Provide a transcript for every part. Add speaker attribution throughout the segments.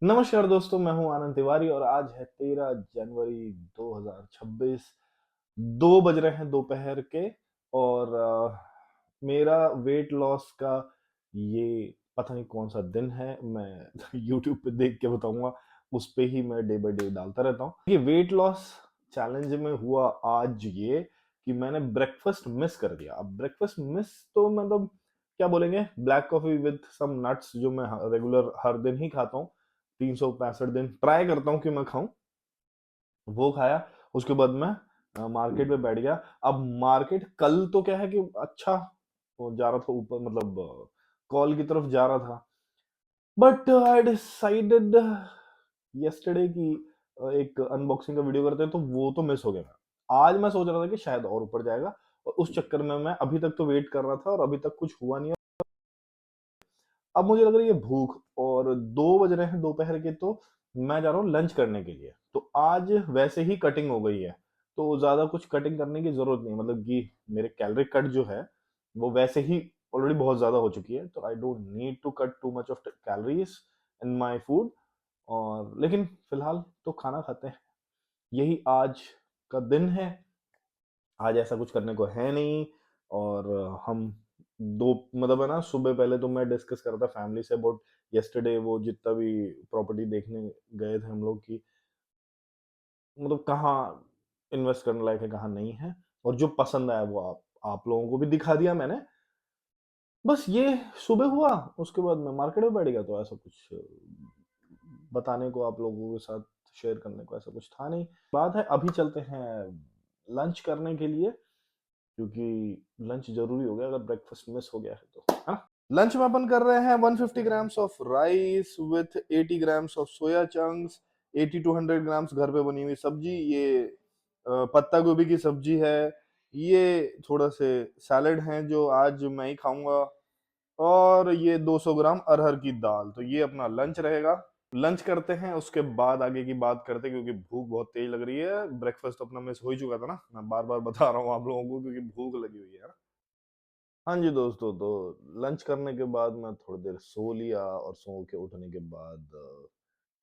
Speaker 1: नमस्कार दोस्तों, मैं हूं आनंद तिवारी और आज है 13 जनवरी 2026। 2 बज रहे हैं दोपहर के और मेरा वेट लॉस का ये पता नहीं कौन सा दिन है। मैं यूट्यूब पे देख के बताऊंगा, उस पे ही मैं डे बाय डे डालता रहता हूँ। ये वेट लॉस चैलेंज में हुआ आज ये कि मैंने ब्रेकफास्ट मिस कर दिया। अब ब्रेकफास्ट मिस तो मतलब क्या बोलेंगे, black coffee with some nuts जो मैं रेगुलर हर दिन ही खाता हूँ। 365 दिन ट्राई करता हूँ कि मैं खाऊं, वो खाया। उसके बाद मैं मार्केट में बैठ गया। अब मार्केट कल तो क्या है कि अच्छा वो जा रहा था ऊपर, मतलब कॉल की तरफ जा रहा था, बट आई डिसाइडेड यस्टरडे की एक अनबॉक्सिंग का वीडियो करते हैं, तो वो तो मिस हो गया मेरा। आज मैं सोच रहा था कि शायद और ऊपर जाएगा, और उस चक्कर में मैं अभी तक तो वेट कर रहा था और अभी तक कुछ हुआ नहीं। अब मुझे लग रही है भूख, और 2 बज रहे हैं दोपहर के, तो मैं जा रहा हूँ लंच करने के लिए। तो आज वैसे ही कटिंग हो गई है, तो ज़्यादा कुछ कटिंग करने की ज़रूरत नहीं, मतलब कि मेरे कैलोरी कट जो है, वो वैसे ही ऑलरेडी बहुत ज़्यादा हो चुकी है, तो I don't need to cut too much of calories in my food. और लेकिन फिलहाल तो खाना खाते हैं, यही आज का दिन है। आज ऐसा कुछ करने को है नहीं। और हम दो मतलब है ना, सुबह पहले तो मैं डिस्कस कर रहा था फैमिली से अबाउट यस्टरडे, वो जितना भी प्रॉपर्टी देखने गए थे हम लोग की, मतलब कहाँ इन्वेस्ट करने लायक है कहाँ नहीं है, और जो पसंद आया वो आप लोगों को भी दिखा दिया मैंने। बस ये सुबह हुआ, उसके बाद मैं मार्केट में बैठ गया, तो ऐसा कुछ बताने को आप लोगों के साथ शेयर करने को ऐसा कुछ था नहीं। बात है अभी चलते हैं लंच करने के लिए, क्योंकि लंच जरूरी हो गया अगर ब्रेकफास्ट मिस हो गया है तो, है ना। लंच में अपन कर रहे हैं 150 grams of rice with 80 grams of soya chunks, 80 to 100 grams घर पे बनी हुई सब्जी, ये पत्ता गोभी की सब्जी है, ये थोड़ा से सैलेड हैं जो आज मैं ही खाऊंगा, और ये 200 ग्राम अरहर की दाल। तो ये अपना लंच रहेगा। लंच करते हैं, उसके बाद आगे की बात करते हैं, क्योंकि भूख बहुत तेज लग रही है। ब्रेकफास्ट तो अपना मिस हो ही चुका था ना, मैं बार बार बता रहा हूँ आप लोगों को, क्योंकि भूख लगी हुई है ना। हाँ जी दोस्तों, तो लंच करने के बाद मैं थोड़ी देर सो लिया, और सो के उठने के बाद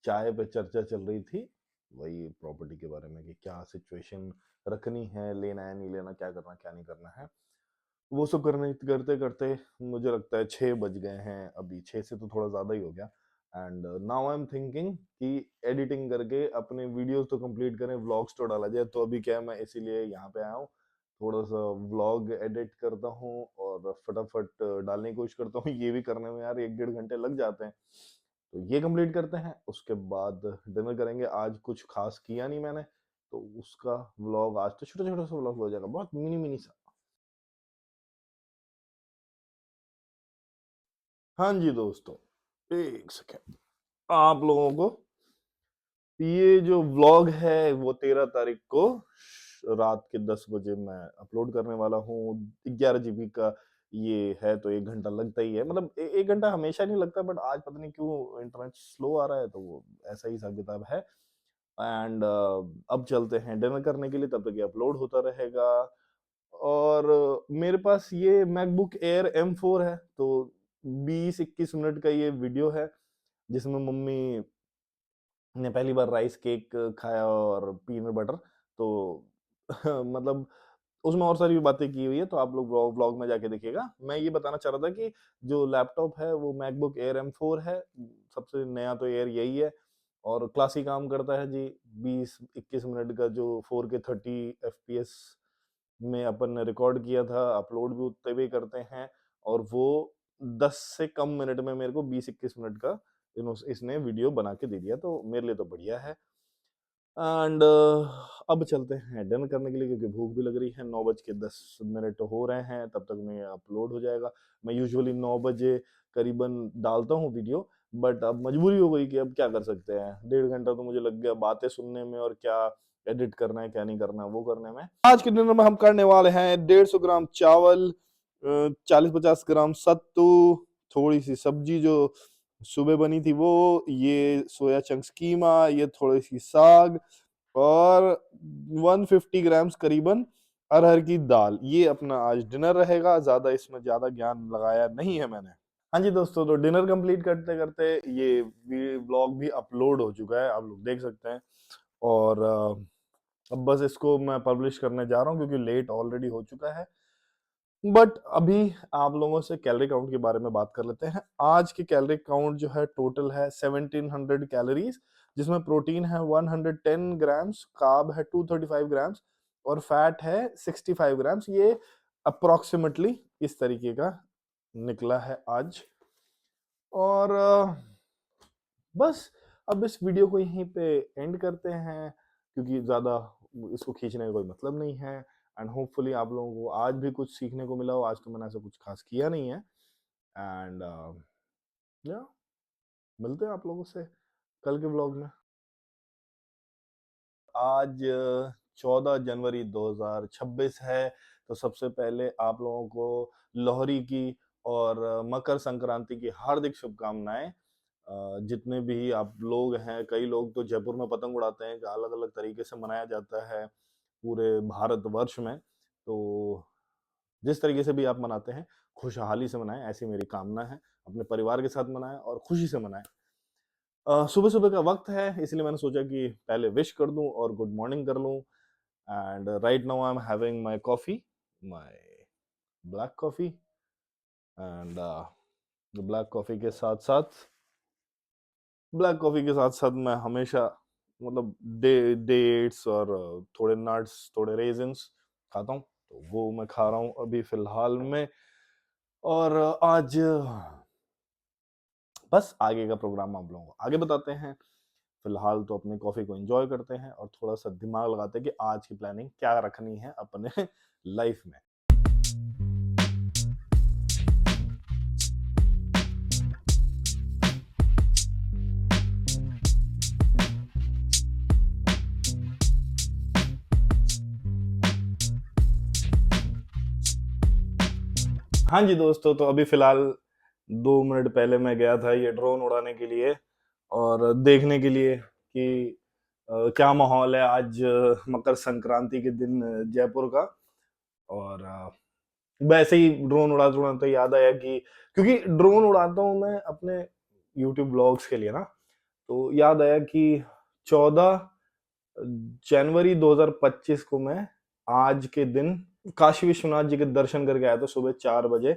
Speaker 1: चाय पे चर्चा चल रही थी, वही प्रॉपर्टी के बारे में कि क्या सिचुएशन रखनी है, लेना है नहीं लेना, क्या करना क्या नहीं करना है। वो सब करने करते करते मुझे लगता है 6 बज गए हैं अभी, 6 से तो थोड़ा ज़्यादा ही हो गया। And now I am thinking कि एडिटिंग करके अपने वीडियोस तो कंप्लीट करें, व्लॉग्स तो डाला जाए। तो अभी क्या है, मैं इसीलिए यहाँ पे आया हूँ, थोड़ा सा व्लॉग एडिट करता हूँ और फटाफट डालने की कोशिश करता हूँ। ये भी करने में यार 1 डेढ़ घंटे लग जाते हैं, तो ये कंप्लीट करते हैं, उसके बाद डिनर करेंगे। आज कुछ खास किया नहीं मैंने, तो उसका व्लॉग आज तो छोटा छोटा सा व्लॉग हो जाएगा, बहुत मिनी मिनी सा। हाँ जी दोस्तों, एक सेकेंड, आप लोगों को ये जो व्लॉग है वो 13 तारीख को रात के 10 बजे मैं अपलोड करने वाला हूँ। 11 GB का ये है, तो 1 घंटा लगता ही है, मतलब 1 घंटा हमेशा नहीं लगता, बट आज पता नहीं क्यों इंटरनेट स्लो आ रहा है, तो वो ऐसा ही हिसाब किताब है। एंड अब चलते हैं डिनर करने के लिए, तब तक ये अपलोड होता रहेगा। और मेरे पास ये मैकबुक एयर M4 है, तो 20-21 मिनट का ये वीडियो है, जिसमें मम्मी ने पहली बार राइस केक खाया और पीनट बटर, तो मतलब उसमें और सारी भी बातें की हुई है, तो आप लोग व्लॉग व्लॉग में जाके देखिएगा। मैं ये बताना चाह रहा था कि जो लैपटॉप है वो मैकबुक एयर M4 है, सबसे नया तो एयर यही है, और क्लासी काम करता है जी। 20-21 मिनट का जो 4K 30 FPS में अपन ने रिकॉर्ड किया था, अपलोड भी उतने भी करते हैं, और वो 10 से कम मिनट में मेरे को 20-21 मिनट का इसने वीडियो बना के दे दिया, तो मेरे लिए तो बढ़िया है। एंड अब चलते हैं डिनर करने के लिए, क्योंकि भूख भी लग रही है। 9:10 हो रहे हैं, तब तक में अपलोड हो जाएगा। मैं यूजुअली 9 बजे करीबन डालता हूँ वीडियो, बट अब मजबूरी हो गई कि अब क्या कर सकते हैं, 1.5 घंटा तो मुझे लग गया बातें सुनने में, और क्या एडिट करना है क्या नहीं करना है वो करने में। आज के डिनर में हम करने वाले हैं 150 ग्राम चावल, 40-50 ग्राम सत्तू, थोड़ी सी सब्जी जो सुबह बनी थी वो, ये सोया चंक्स कीमा, ये थोड़ी सी साग, और 150 ग्राम्स करीबन अरहर की दाल। ये अपना आज डिनर रहेगा, ज्यादा इसमें ज्यादा ज्ञान लगाया नहीं है मैंने। हाँ जी दोस्तों, तो डिनर कंप्लीट करते-करते ये व्लॉग भी अपलोड हो चुका है, आप लोग देख सकते हैं। और अब बस इसको मैं पब्लिश करने जा रहा हूँ क्योंकि लेट ऑलरेडी हो चुका है। बट अभी आप लोगों से कैलोरी काउंट के बारे में बात कर लेते हैं। आज की कैलोरी काउंट जो है टोटल है 1700 कैलोरीज, जिसमें प्रोटीन है 110 ग्राम्स, कार्ब है 235 ग्राम्स और फैट है 65 ग्राम्स। ये अप्रोक्सीमेटली इस तरीके का निकला है आज। और बस अब इस वीडियो को यहीं पे एंड करते हैं क्योंकि ज़्यादा इसको खींचने का कोई मतलब नहीं है। एंड होपफुली आप लोगों को आज भी कुछ सीखने को मिला हो। आज तो मैंने ऐसा कुछ खास किया नहीं है। एंड या मिलते हैं आप लोगों से कल के व्लॉग में। आज 14 जनवरी 2026 है। तो सबसे पहले आप लोगों को लोहरी की और मकर संक्रांति की हार्दिक शुभकामनाएं। जितने भी आप लोग हैं, कई लोग तो जयपुर में पतंग उड़ाते हैं, अलग अलग तरीके से मनाया जाता है पूरे भारतवर्ष में। तो जिस तरीके से भी आप मनाते हैं, खुशहाली से मनाएं, ऐसी मेरी कामना है। अपने परिवार के साथ मनाएं और खुशी से मनाएं। सुबह सुबह का वक्त है, इसलिए मैंने सोचा कि पहले विश कर दूं और गुड मॉर्निंग कर लूं। And right now I am having my coffee, my black coffee. And black coffee के साथ साथ ब्लैक कॉफी के साथ साथ मैं हमेशा मतलब डेट्स और थोड़े नट्स, थोड़े रेजिन्स खाता हूँ। तो वो मैं खा रहा हूँ अभी फिलहाल में। और आज बस आगे का प्रोग्राम आप लोगों को आगे बताते हैं। फिलहाल तो अपनी कॉफी को एंजॉय करते हैं और थोड़ा सा दिमाग लगाते हैं कि आज की प्लानिंग क्या रखनी है अपने लाइफ में। हाँ जी दोस्तों, तो अभी फिलहाल 2 मिनट पहले मैं गया था ये ड्रोन उड़ाने के लिए और देखने के लिए कि क्या माहौल है आज मकर संक्रांति के दिन जयपुर का। और वैसे ही ड्रोन उड़ाते उड़ाते याद आया कि क्योंकि ड्रोन उड़ाता हूँ मैं अपने यूट्यूब ब्लॉग्स के लिए ना, तो याद आया कि 14 जनवरी 2025 को मैं आज के दिन काशी विश्वनाथ जी के दर्शन करके आया था सुबह 4 बजे।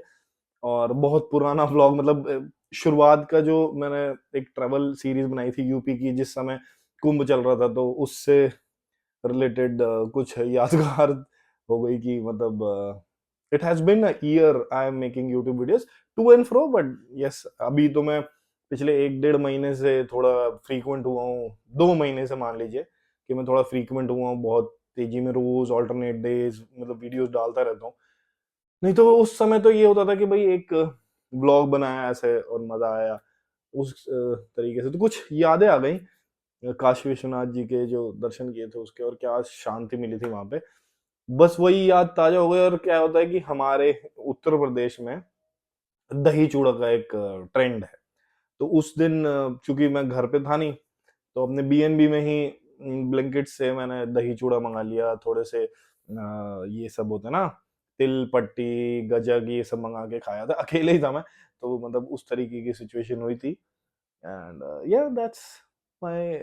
Speaker 1: और बहुत पुराना व्लॉग, मतलब शुरुआत का जो मैंने एक ट्रैवल सीरीज बनाई थी यूपी की, जिस समय कुंभ चल रहा था, तो उससे रिलेटेड कुछ यादगार हो गई कि मतलब it has been a year I am making YouTube videos to and fro. But yes, अभी तो मैं पिछले 1 डेढ़ महीने से थोड़ा फ्रीक्वेंट हुआ हूँ, 2 महीने से मान लीजिए कि मैं थोड़ा फ्रीक्वेंट हुआ हूँ बहुत तेजी में, रोज ऑल्टरनेट डेज मतलब वीडियोस डालता रहता हूँ। नहीं तो उस समय तो ये होता था कि भाई एक ब्लॉग बनाया ऐसे और मजा आया उस तरीके से। तो कुछ यादें आ गई काशी विश्वनाथ जी के जो दर्शन किए थे उसके, और क्या शांति मिली थी वहां पे। बस वही याद ताजा हो गई। और क्या होता है कि हमारे उत्तर प्रदेश में दही चूड़ा का एक ट्रेंड है। तो उस दिन चूंकि मैं घर पे था नहीं, तो अपने बीएनबी में ही ब्लिंकिट से मैंने दही चूड़ा मंगा लिया, थोड़े से ये सब होते हैं ना, तिल पट्टी गजक, ये सब मंगा के खाया था। अकेले ही था मैं, तो मतलब उस तरीके की सिचुएशन हुई थी। एंड या that's my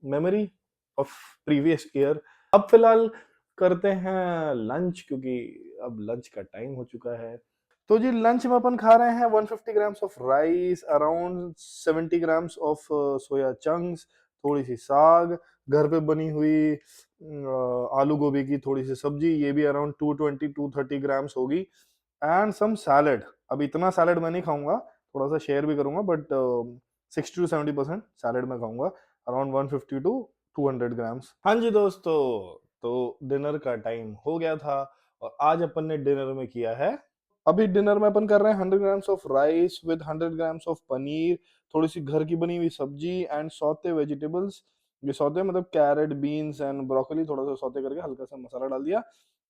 Speaker 1: memory of previous year. अब फिलहाल करते हैं लंच, क्योंकि अब लंच का टाइम हो चुका है। तो जी लंच में अपन खा रहे हैं 150 grams of rice, around 70 grams of soya chunks, थोड़ी सी साग, घर पे बनी हुई आलू गोभी की थोड़ी सी सब्जी, ये भी अराउंड 220 230 ग्राम्स होगी। And some salad. अब इतना सैलेड मैं नहीं खाऊंगा, थोड़ा सा शेयर भी करूंगा, बट 60 to 70% सैलेड में खाऊंगा, अराउंड 150 टू 200 ग्राम्स। हाँ जी दोस्तों, तो डिनर का टाइम हो गया था और आज अपन ने डिनर में किया है, अभी डिनर में अपन कर रहे हैं 100 grams of rice with 100 grams of paneer, थोड़ी सी घर की बनी हुई सब्जी एंड सौते वेजिटेबल्स। ये सौते मतलब कैरेट, बीन्स एंड ब्रोकली, थोड़ा सा सौते करके हल्का सा मसाला डाल दिया।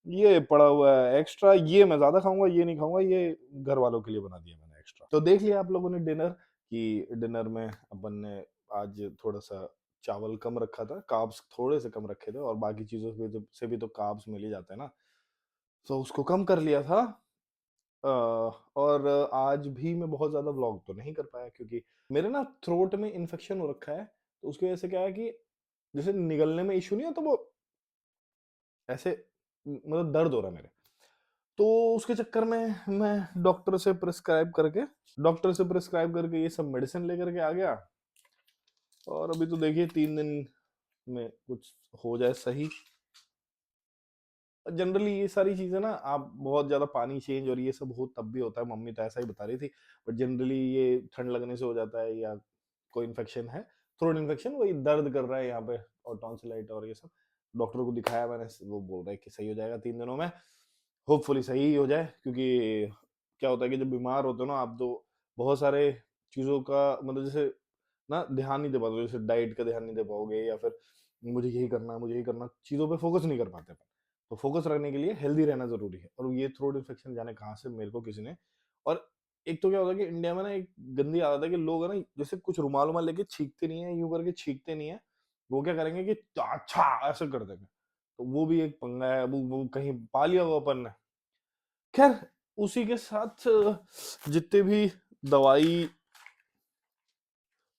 Speaker 1: ये पड़ा हुआ है एक्स्ट्रा, ये मैं ज्यादा खाऊंगा, ये नहीं खाऊंगा, ये घर वालों के लिए बना दिया मैंने एक्स्ट्रा। तो देख लिया आप लोगों ने डिनर, कि डिनर में अपन ने आज थोड़ा सा चावल कम रखा था, कार्ब्स थोड़े से कम रखे थे, और बाकी चीजों से भी तो कार्ब्स मिल ही जाते हैं ना, तो उसको कम कर लिया था। और आज भी मैं बहुत ज़्यादा व्लॉग तो नहीं कर पाया क्योंकि मेरे ना थ्रोट में इन्फेक्शन हो रखा है, तो उसकी वजह से क्या है कि जैसे निगलने में इश्यू नहीं होता, वो ऐसे मतलब दर्द हो रहा है मेरे। तो उसके चक्कर में मैं डॉक्टर से प्रिस्क्राइब करके ये सब मेडिसिन लेकर के आ गया, और अभी तो देखिए 3 दिन में कुछ हो जाए सही। जनरली ये सारी चीजें ना, आप बहुत ज्यादा पानी चेंज और ये सब हो तब भी होता है, मम्मी तो ऐसा ही बता रही थी। बट जनरली ये ठंड लगने से हो जाता है, या कोई इन्फेक्शन है, थ्रोट इन्फेक्शन, वही दर्द कर रहा है यहाँ पे, और टॉन्सिलाइट और ये सब। डॉक्टर को दिखाया मैंने, वो बोल रहा है कि सही हो जाएगा 3 दिनों में, होपफुली सही हो जाए। क्योंकि क्या होता है कि जब बीमार होते हो ना आप, तो बहुत सारे चीजों का मतलब जैसे ना ध्यान नहीं दे पाते, जैसे डाइट का ध्यान नहीं दे पाओगे, या फिर मुझे यही करना है, मुझे यही करना, चीजों पे फोकस नहीं कर पाते अपन। तो फोकस रखने के लिए हेल्दी रहना जरूरी है। और ये थ्रोट इन्फेक्शन जाने कहाँ से मेरे को किसी ने, और एक तो क्या होता है कि इंडिया में ना एक गंदी आदत है कि लोग है ना, जैसे कुछ रुमाल उमाल लेके छींकते नहीं है, यूं करके छींकते नहीं है, वो क्या करेंगे कि अच्छा ऐसे कर देंगे। तो वो भी एक पंगा है, वो कहीं पा लिया होगा अपन ने। खैर, उसी के साथ जितने भी दवाई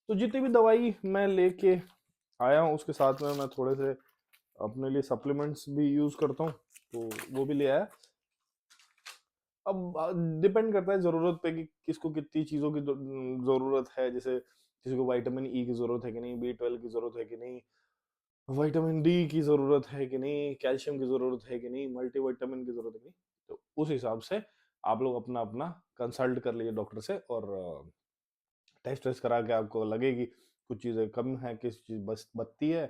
Speaker 1: जितनी भी दवाई मैं लेके आया हूँ, उसके साथ में मैं थोड़े से अपने लिए सप्लीमेंट्स भी यूज करता हूँ, तो वो भी ले आया। अब डिपेंड करता है जरूरत पे कि किसको कितनी चीजों की जरूरत है। जैसे किसी को विटामिन ई की जरूरत है कि नहीं, B12 की जरूरत है कि नहीं, विटामिन डी की जरूरत है कि नहीं, कैल्शियम की जरूरत है कि नहीं, मल्टीविटामिन की जरूरत है कि नहीं। तो उस हिसाब से आप लोग अपना अपना कंसल्ट कर लीजिए डॉक्टर से, और टेस्ट वेस्ट करा के आपको लगे कि कुछ चीजें कम है, किस चीज बस बत्ती है,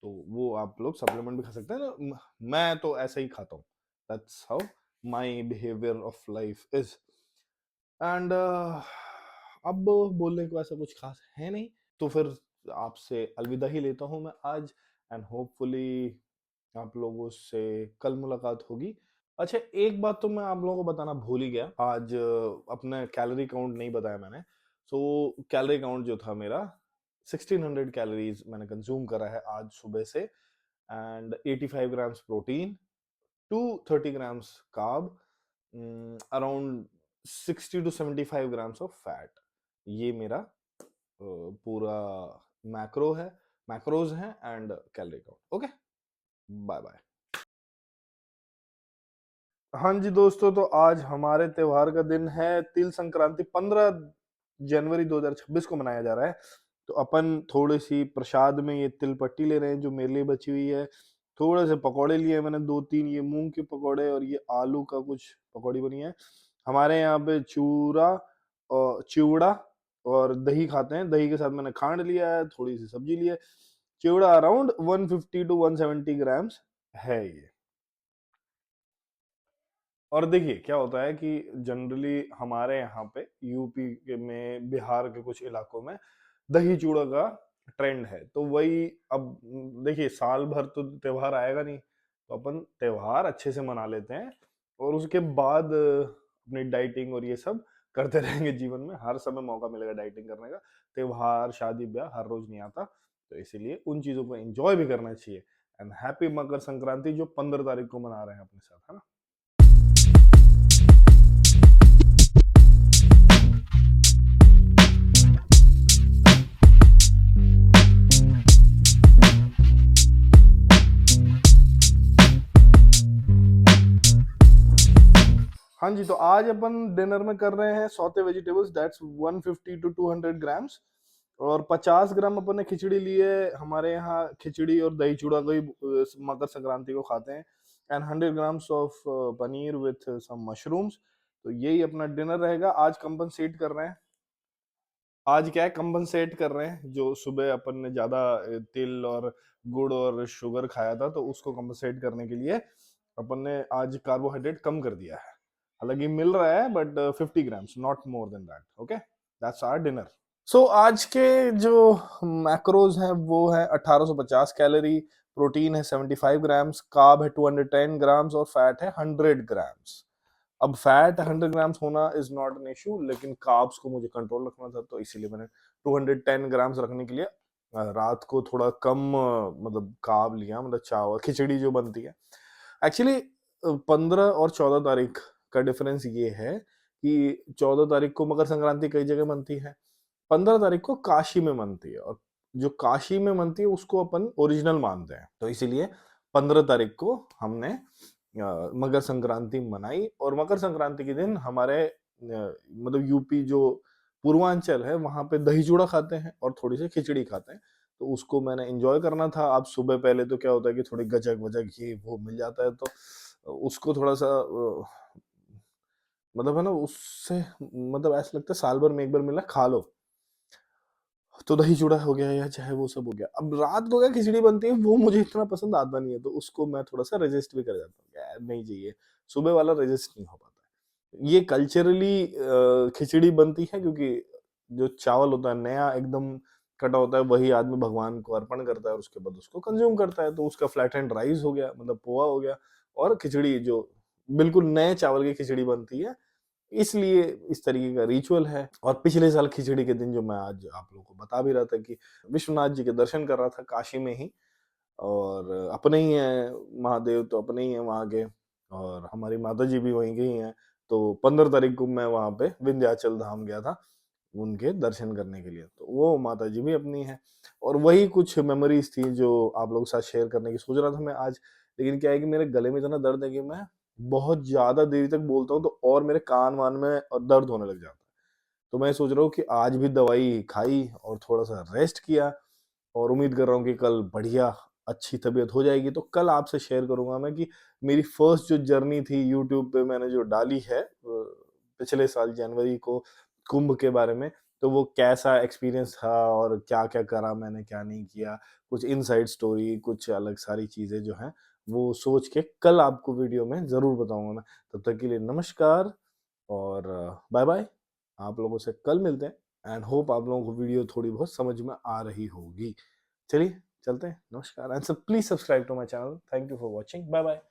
Speaker 1: तो वो आप लोग सप्लीमेंट भी खा सकते हैं ना। मैं तो ऐसे ही खाता हूँ, that's how my behaviour of life is. And अब बोलने को ऐसा कुछ खास है नहीं, तो फिर आपसे अलविदा ही लेता हूँ मैं आज। एंड होपफुली आप लोगों से कल मुलाकात होगी। अच्छा, एक बात तो मैं आप लोगों को बताना भूल ही गया आज, अपना कैलोरी काउंट नहीं बताया मैंने। सो कैलोरी काउंट जो था मेरा, 1600 कैलोरीज मैंने कंज्यूम करा है आज सुबह से, and 85 grams protein, 230 grams carb, around 60 to 75 grams of fat. ये मेरा पूरा मैक्रोज है and calorie count. Okay, bye bye. हाँ जी दोस्तों, तो आज हमारे त्योहार का दिन है, तिल संक्रांति, 15 जनवरी 2026 को मनाया जा रहा है। तो अपन थोड़ी सी प्रसाद में ये तिल पट्टी ले रहे हैं जो मेरे लिए बची हुई है। थोड़े से पकौड़े लिए हैं मैंने, 2-3, ये मूंग के पकौड़े और ये आलू का कुछ पकौड़ी बनी है। हमारे यहाँ पे चूरा और चिवड़ा और दही खाते हैं, दही के साथ मैंने खांड लिया है, थोड़ी सी सब्जी ली है। चिवड़ा अराउंड 150 to 170 ग्राम्स है ये। और देखिए क्या होता है कि जनरली हमारे यहाँ पे यूपी के में, बिहार के कुछ इलाकों में दही चूड़ा का ट्रेंड है। तो वही अब देखिए, साल भर तो त्योहार आएगा नहीं, तो अपन त्योहार अच्छे से मना लेते हैं, और उसके बाद अपनी डाइटिंग और ये सब करते रहेंगे। जीवन में हर समय मौका मिलेगा डाइटिंग करने का, त्योहार शादी ब्याह हर रोज नहीं आता, तो इसीलिए उन चीजों को एंजॉय भी करना चाहिए। एंड हैप्पी मकर संक्रांति, जो 15 तारीख को मना रहे हैं अपने साथ, है ना। हाँ जी, तो आज अपन डिनर में कर रहे हैं sauté vegetables, that's 150 to 200 grams, और 50 ग्राम अपन ने खिचड़ी ली है। हमारे यहाँ खिचड़ी और दही चूड़ा को ही मकर संक्रांति को खाते हैं। And 100 grams of paneer with some mushrooms. तो यही अपना डिनर रहेगा। आज कंपनसेट कर रहे हैं, आज क्या है, कंपनसेट कर रहे हैं, जो सुबह अपन ने ज्यादा तिल और गुड़ और शुगर खाया था, तो उसको कंपनसेट करने के लिए अपन ने आज कार्बोहाइड्रेट कम कर दिया है। हालांकि मिल रहा है, but 50 grams, not more than that. Okay, that's our dinner. So आज के जो मैक्रोज हैं वो है 1850 कैलोरी, प्रोटीन है 75 ग्राम्स, कार्ब है 210 ग्राम्स, और फैट है 100 ग्राम्स। अब फैट 100 ग्राम्स होना इज नॉट एन इशू, लेकिन कार्ब्स को मुझे कंट्रोल रखना था, तो इसीलिए मैंने 210 ग्राम्स रखने के लिए रात को थोड़ा कम मतलब कार्ब लिया, मतलब चावल खिचड़ी जो बनती है। एक्चुअली 15 और 14 तारीख का डिफरेंस ये है कि 14 तारीख को मकर संक्रांति कई जगह मनती है, 15 तारीख को काशी में मनती है, और जो काशी में मनती है उसको अपन ओरिजिनल मानते हैं। तो इसीलिए 15 तारीख को हमने मकर संक्रांति मनाई, और मकर संक्रांति के दिन हमारे मतलब यूपी जो पूर्वांचल है वहां पे दही चूड़ा खाते हैं और थोड़ी सी खिचड़ी खाते हैं। तो उसको मैंने एंजॉय करना था। अब सुबह पहले तो क्या होता है कि थोड़ी गजक वजक ये वो मिल जाता है, तो उसको थोड़ा सा मतलब है ना, उससे मतलब ऐसा लगता है साल भर में एक बार मिला खा लो। तो दही चूड़ा हो गया या चाहे वो सब हो गया। अब रात को क्या खिचड़ी बनती है वो मुझे इतना पसंद आता नहीं है, तो उसको मैं थोड़ा सा रेजिस्ट भी कर जाता हूँ, यार नहीं चाहिए, सुबह वाला रेजिस्ट नहीं हो पाता है। ये कल्चरली खिचड़ी बनती है क्योंकि जो चावल होता है नया एकदम कटा होता है वही आदमी भगवान को अर्पण करता है और उसके बाद उसको कंज्यूम करता है, तो उसका फ्लैट एंड राइस हो गया मतलब पोहा हो गया, और खिचड़ी जो बिल्कुल नए चावल की खिचड़ी बनती है, इसलिए इस तरीके का रिचुअल है। और पिछले साल खिचड़ी के दिन जो मैं आज आप लोगों को बता भी रहा था कि विश्वनाथ जी के दर्शन कर रहा था काशी में ही, और अपने ही हैं महादेव, तो अपने ही हैं वहाँ के, और हमारी माता जी भी वहीं की ही हैं। तो 15 तारीख को मैं वहाँ पे विंध्याचल धाम गया था उनके दर्शन करने के लिए, तो वो माता जी भी अपनी हैं। और वही कुछ मेमोरीज थी जो आप लोगों के साथ शेयर करने की सोच रहा था मैं आज। लेकिन क्या है कि मेरे गले में इतना दर्द है कि मैं बहुत ज्यादा देरी तक बोलता हूँ तो और मेरे कान वान में और दर्द होने लग जाता है। तो मैं सोच रहा हूँ कि आज भी दवाई खाई और थोड़ा सा रेस्ट किया, और उम्मीद कर रहा हूँ कि कल बढ़िया अच्छी तबीयत हो जाएगी। तो कल आपसे शेयर करूंगा मैं कि मेरी फर्स्ट जो जर्नी थी यूट्यूब पे मैंने जो डाली है पिछले साल जनवरी को कुंभ के बारे में, तो वो कैसा एक्सपीरियंस था और क्या क्या करा मैंने क्या नहीं किया, कुछ इनसाइड स्टोरी, कुछ अलग सारी चीजें जो हैं वो सोच के कल आपको वीडियो में जरूर बताऊंगा मैं। तब तक के लिए नमस्कार और बाय बाय। आप लोगों से कल मिलते हैं, एंड होप आप लोगों को वीडियो थोड़ी बहुत समझ में आ रही होगी। चलिए चलते हैं, नमस्कार, and please subscribe to my channel. Thank you for watching, bye bye.